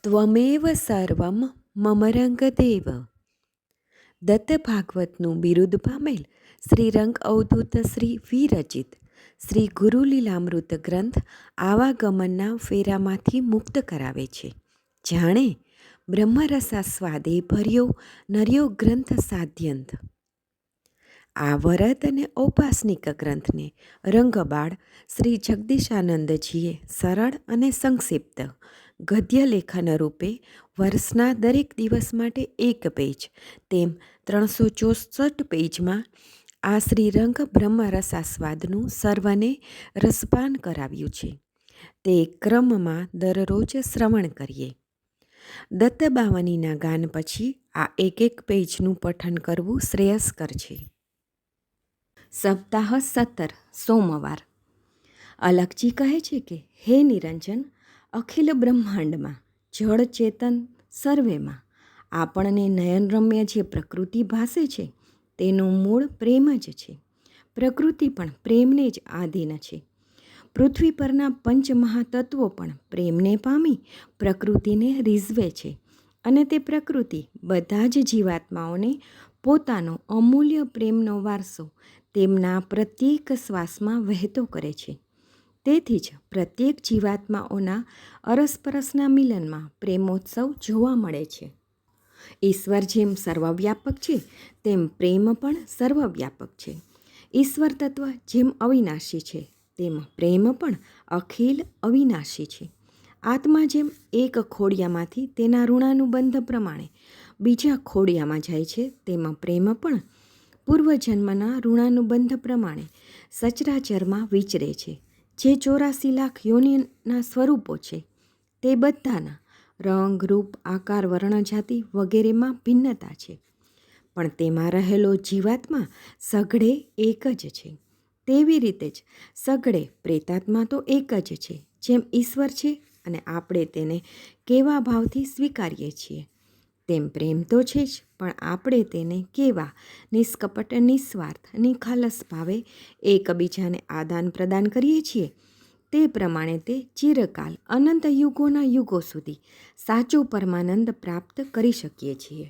ત્વમેવ સર્વમ મમ રંગદેવ. દત્ત ભાગવતનું બિરુદ પામેલ શ્રી રંગ અવધૂત શ્રી વિરચિત શ્રી ગુરુલીલામૃત ગ્રંથ આવાગમનના ફેરામાંથી મુક્ત કરાવે છે. જાણે બ્રહ્મરસાસ્વાદે ભર્યો નર્યો ગ્રંથ સાધ્યંત. આ વરદ અને ઔપાસનિક ગ્રંથને રંગબાળ શ્રી જગદીશાનંદજીએ સરળ અને સંક્ષિપ્ત ગદ્ય લેખન રૂપે વર્ષના દરેક દિવસ માટે એક પેજ તેમ 364 પેજમાં આ શ્રીરંગ બ્રહ્મરસાસ્વાદનું સર્વને રસપાન કરાવ્યું છે. તે ક્રમમાં દરરોજ શ્રવણ કરીએ. દત્તબાવનીના ગાન પછી આ એક પેજનું પઠન કરવું શ્રેયસ્કર છે. સપ્તાહ 17 સોમવાર. અલખજી કહે છે કે હે નિરંજન, અખિલ બ્રહ્માંડમાં જળ ચેતન સર્વેમાં આપણને નયનરમ્ય જે પ્રકૃતિ ભાસે છે તેનું મૂળ પ્રેમ જ છે. પ્રકૃતિ પણ પ્રેમને જ આધીન છે. પૃથ્વી પરના પંચમહાતત્વો પણ પ્રેમને પામી પ્રકૃતિને રીઝવે છે અને તે પ્રકૃતિ બધા જ જીવાત્માઓને પોતાનો અમૂલ્ય પ્રેમનો વારસો તેમના પ્રત્યેક શ્વાસમાં વહેતો કરે છે. તેથી જ પ્રત્યેક જીવાત્માઓના અરસપરસના મિલનમાં પ્રેમોત્સવ જોવા મળે છે. ઈશ્વર જેમ સર્વવ્યાપક છે તેમ પ્રેમ પણ સર્વવ્યાપક છે. ઈશ્વર તત્વ જેમ અવિનાશી છે તેમ પ્રેમ પણ અખિલ અવિનાશી છે. આત્મા જેમ એક ખોડિયામાંથી તેના ઋણાનુબંધ પ્રમાણે બીજા ખોડિયામાં જાય છે તેમ પ્રેમ પણ પૂર્વજન્મના ઋણાનુબંધ પ્રમાણે સચરાચરમાં વિચરે છે. જે 84 લાખ યોનિના સ્વરૂપો છે તે બધાના રંગ, રૂપ, આકાર, વર્ણ, જાતિ વગેરેમાં ભિન્નતા છે, પણ તેમાં રહેલો જીવાત્મા સઘળે એક જ છે. તેવી રીતે જ સઘળે પ્રેતાત્મા તો એક જ છે. જેમ ઈશ્વર છે અને આપણે તેને કેવા ભાવથી સ્વીકારીએ છીએ તેમ પ્રેમ તો છે જ, પણ આપણે તેને કેવા નિષ્કપટ, નિસ્વાર્થ, નિખાલસ ભાવે એકબીજાને આદાન પ્રદાન કરીએ છીએ તે પ્રમાણે તે ચિરકાલ અનંત યુગોના યુગો સુધી સાચો પરમાનંદ પ્રાપ્ત કરી શકીએ છીએ.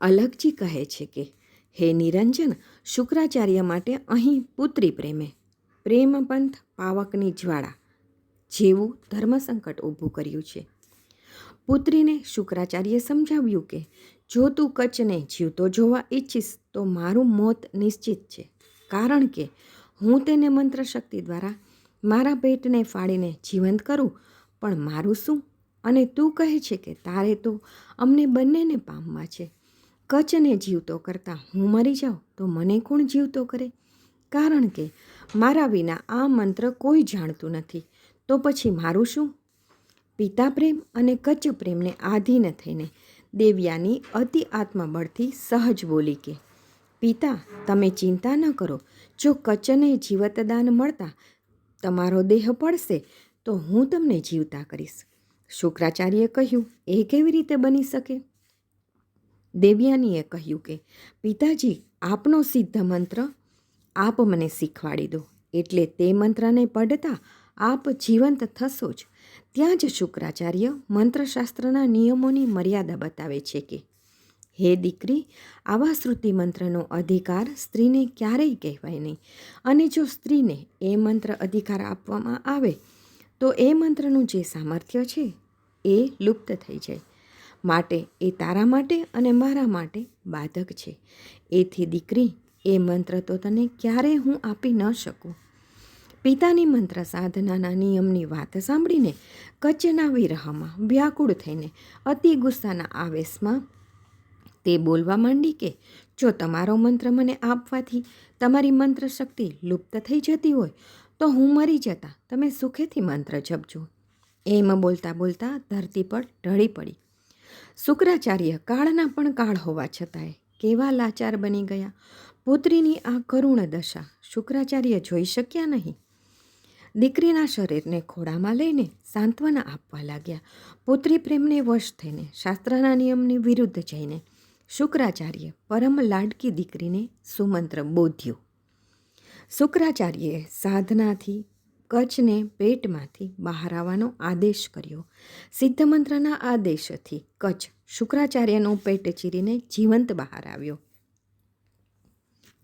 અલખજી કહે છે કે હે નિરંજન, શુક્રાચાર્ય માટે અહીં પુત્રી પ્રેમે પ્રેમપંથ પાવકની જ્વાળા જેવું ધર્મસંકટ ઊભું કર્યું છે. પુત્રીને શુક્રાચાર્યે સમજાવ્યું કે જો તું કચ્છને જીવતો જોવા ઈચ્છીશ તો મારું મોત નિશ્ચિત છે, કારણ કે હું તેને મંત્રશક્તિ દ્વારા મારા પેટને ફાડીને જીવંત કરું, પણ મારું શું? અને તું કહે છે કે તારે તો અમને બંનેને પામવા છે. કચ્છને જીવતો કરતાં હું મરી જાઉં તો મને કોણ જીવતો કરે? કારણ કે મારા વિના આ મંત્ર કોઈ જાણતું નથી, તો પછી મારું શું? પિતા પ્રેમ અને કચ્છ પ્રેમને આધીન થઈને દેવ્યાની અતિ આત્મબળથી સહજ બોલી કે પિતા, તમે ચિંતા ન કરો. જો કચ્છને જીવતદાન મળતા તમારો દેહ પડશે તો હું તમને જીવતા કરીશ. શુક્રાચાર્યએ કહ્યું, એ કેવી રીતે બની શકે? દેવ્યાનીએ કહ્યું કે પિતાજી, આપનો સિદ્ધ મંત્ર આપ મને શીખવાડી દો, એટલે તે મંત્રને પડતા આપ જીવંત થશો જ. ત્યાં જ શુક્રાચાર્ય મંત્રશાસ્ત્રના નિયમોની મર્યાદા બતાવે છે કે હે દીકરી, આવા શ્રુતિ મંત્રનો અધિકાર સ્ત્રીને ક્યારેય કહેવાય નહીં, અને જો સ્ત્રીને એ મંત્ર અધિકાર આપવામાં આવે તો એ મંત્રનું જે સામર્થ્ય છે એ લુપ્ત થઈ જાય. માટે એ તારા માટે અને મારા માટે બાધક છે. એથી દીકરી, એ મંત્ર તો તને ક્યારેય હું આપી ન શકું. પિતાની મંત્ર સાધનાના નિયમની વાત સાંભળીને કચ્છના વિરહમાં વ્યાકુળ થઈને અતિ ગુસ્સાના આવેશમાં તે બોલવા માંડી કે જો તમારો મંત્ર મને આપવાથી તમારી મંત્ર શક્તિ લુપ્ત થઈ જતી હોય તો હું મરી જતા તમે સુખેથી મંત્ર જપજો. એમ બોલતા બોલતા ધરતી પર ઢળી પડી. શુક્રાચાર્ય કાળના પણ કાળ હોવા છતાંય કેવા લાચાર બની ગયા. પુત્રીની આ કરુણ દશા શુક્રાચાર્ય જોઈ શક્યા નહીં. દીકરીના શરીરને ખોળામાં લઈને સાંત્વના આપવા લાગ્યા. પુત્રી પ્રેમને વશ થઈને શાસ્ત્રના નિયમની વિરુદ્ધ જઈને શુક્રાચાર્ય પરમ લાડકી દીકરીને સુમંત્ર બોધ્યો. શુક્રાચાર્યએ સાધનાથી કચ્છને પેટમાંથી બહાર આવવાનો આદેશ કર્યો. સિદ્ધમંત્રના આદેશથી કચ્છ શુક્રાચાર્યનું પેટ ચીરીને જીવંત બહાર આવ્યો.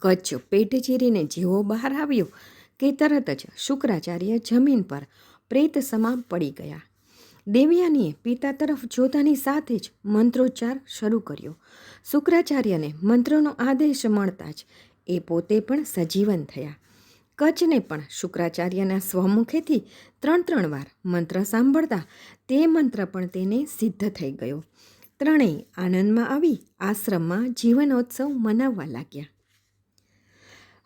કચ્છ પેટ ચીરીને જેવો બહાર આવ્યો કે તરત જ શુક્રાચાર્ય જમીન પર પ્રેત સમા પડી ગયા. દેવયાનીએ પિતા તરફ જોતાની સાથે જ મંત્રોચ્ચાર શરૂ કર્યો. શુક્રાચાર્યને મંત્રનો આદેશ મળતા જ એ પોતે પણ સજીવન થયા. કચ્છને પણ શુક્રાચાર્યના સ્વમુખેથી 3 વાર મંત્ર સાંભળતા તે મંત્ર પણ તેને સિદ્ધ થઈ ગયો. ત્રણેય આનંદમાં આવી આશ્રમમાં જીવનોત્સવ મનાવવા લાગ્યા.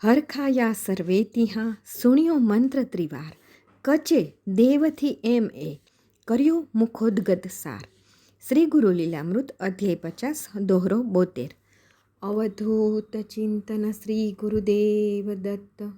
હરખાયા સર્વે તિહા સુણ્યો મંત્ર ત્રિવાર, કચ્છે દેવથી એમ એ કર્યો મુખોદ્ગત સાર. શ્રી ગુરુ લીલામૃત અધ્યાય 50 દોહરો 72. અવધૂત ચિંતન શ્રી ગુરુદેવ દત્ત.